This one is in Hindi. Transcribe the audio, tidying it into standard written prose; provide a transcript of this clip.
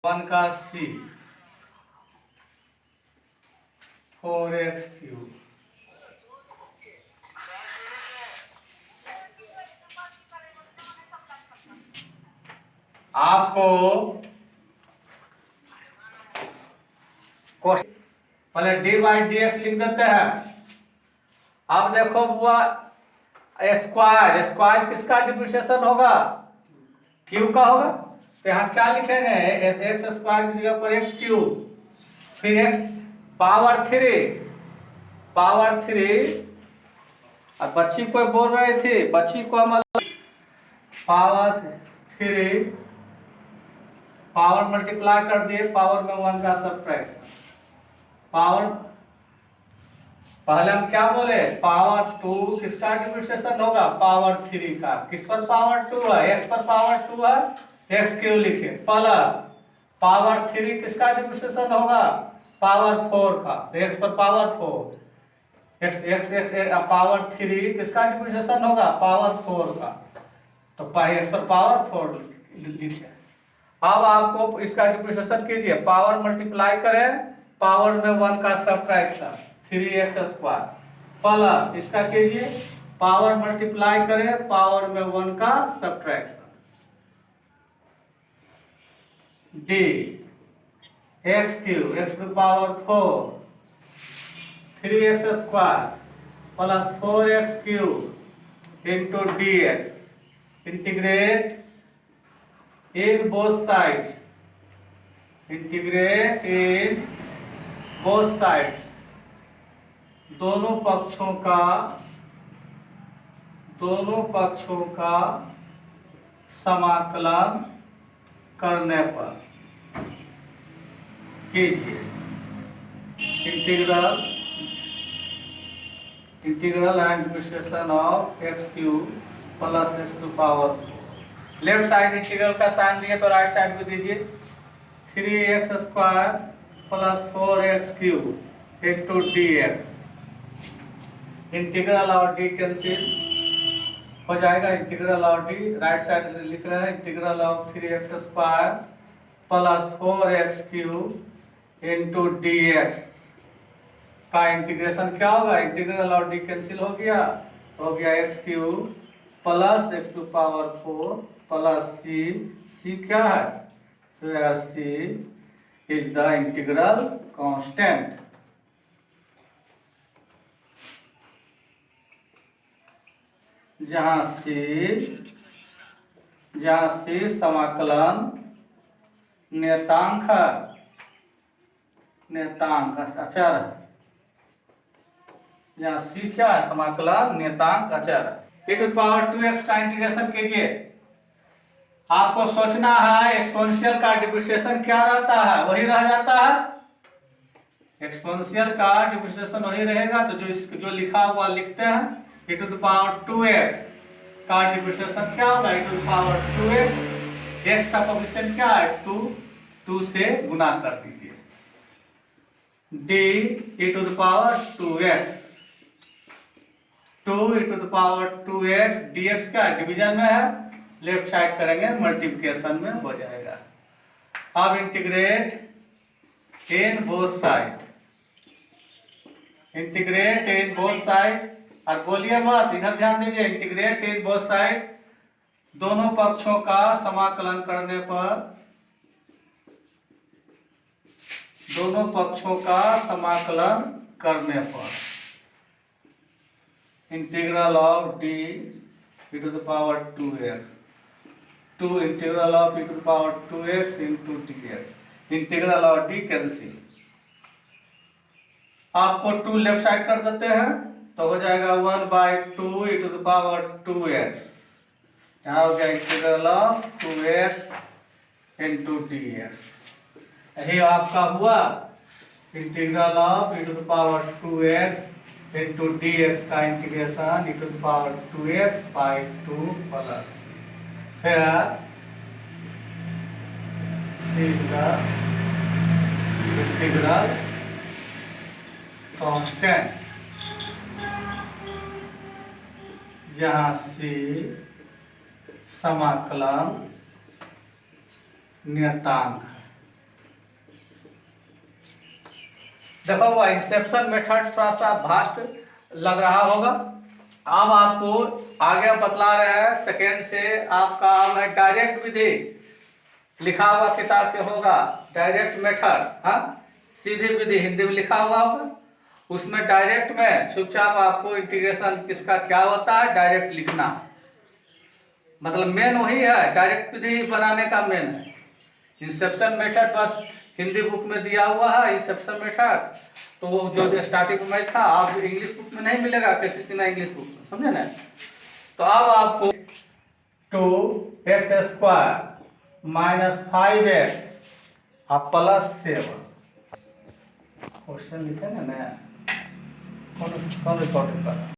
1 का c 4x³ आपको पहले d/dx लिख देते हैं। अब देखो बुआ, स्क्वायर स्क्वायर किसका डिप्रिसिएशन होगा? क्यू का होगा। तो यहाँ क्या लिखेंगे? एक्स स्क्वायर की जगह पर x³ फिर x पावर 3 और बच्ची को बोल रहे थे, बच्ची को हम पावर 3 पावर मल्टीप्लाई कर दिए, पावर में 1 का सब्ट्रैक्शन। पावर पहले हम क्या बोले? पावर 2 किसका डिप्रिसिएशन होगा? पावर 3 का। किस पर पावर 2 है? x पर पावर 2 है, x³ लिखे, प्लस पावर 3 किसका डिप्रिसिएशन होगा? पावर 4 का, तो x पर पावर 4, x पावर 3 किसका डिप्रिसिएशन होगा? पावर 4 का, तो x पर पावर 4 लिखे। अब आपको इसका डिप्रिसिएशन कीजिए, पावर मल्टीप्लाई करें, पावर में 1 का सब्ट्रैक्शन 3x² प्लस इसका कीजिए, पावर मल्टीप्लाई करें, पावर में 1 का subtraction d x³ x to power 4 3x² plus 4x³ into dx integrate in both sides, integrate in both sides, दोनों पक्षों का समाकलन करने पर कीजिए। Integral and depreciation of x³ plus x to power. Left side integral का साइन दिए तो राइट साइड भी दीजिए, 3x² plus 4x³ into dx। Integral और d कैंसिल हो जाएगा, इंटीग्रल और d राइट साइड लिख रहे हैं, integral of 3x² plus 4x³ into dx का इंटीग्रेशन क्या होगा? इंटीग्रल और d कैंसिल हो गया, तो हो गया x³ plus x to power 4 plus c क्या है? Where c is the integral constant. जहां c समाकलन नियतांक अचर है। यहाँ c क्या है? समाकलन नियतांक अचर है। e टू पावर 2x का इंटीग्रेशन कीजिए। आपको सोचना है एक्सपोनेंशियल का डिप्रिसिएशन क्या रहता है? वही रह जाता है, एक्सपोनेंशियल का डिप्रिसिएशन वही रहेगा। तो जो लिखा हुआ लिखते हैं, e टू पावर 2x का डिप्रिसिएशन क्या होगा? e to power 2x, x का कोएफिशिएंट क्या है? 2 से गुना कर दीजिए, d e to power 2x 2 e to power 2x dx क्या डिवीजन में है, लेफ्ट साइड करेंगे मल्टीप्लिकेशन में हो जाएगा। अब इंटीग्रेट इन बोथ साइड, और बोलिए मत, इधर ध्यान दीजिए, इंटीग्रेट इन बोथ साइड, दोनों पक्षों का समाकलन करने पर, integral of d e to the power 2x, integral of e to the power 2x into dx, integral of d cancel. आपको 2 लेफ्ट साइड कर देते हैं तो हो जाएगा 1/2 e to the power 2x। यहाँ हो गया integral of 2x into dx। यही आपका हुआ integral of e to the power 2x into dx का integration e to the power 2x by 2 plus फिर c is the integral constant, जहां c समाकलन नियतांक देखो वो इंसेप्शन मेथड थोड़ा सा भास्ट लग रहा होगा। अब आपको आगे बतला रहे हैं सेकेंड से आपका है डायरेक्ट विधि, लिखा हुआ किताब के होगा डायरेक्ट मेथड, हाँ सीधी विधि हिंदी में लिखा हुआ होगा। उसमें डायरेक्ट में चुपचाप आपको इंटीग्रेशन किसका क्या होता है डायरेक्ट लिखना है, मतलब मेन वही है, डायरेक्ट विधि बनाने का मेन है। इंसेप्शन मेथड बस हिंदी बुक में दिया हुआ है इंसेप्शन मेथड, तो वो जो स्टार्टिंग में था आप इंग्लिश बुक में नहीं मिलेगा, कैसी ना इंग्लिश बुक में, समझे ना। तो अब आपको 2x² - 5x आप +7 क्वेश्चन लिखे ना, कौन रिकॉर्डिंग कर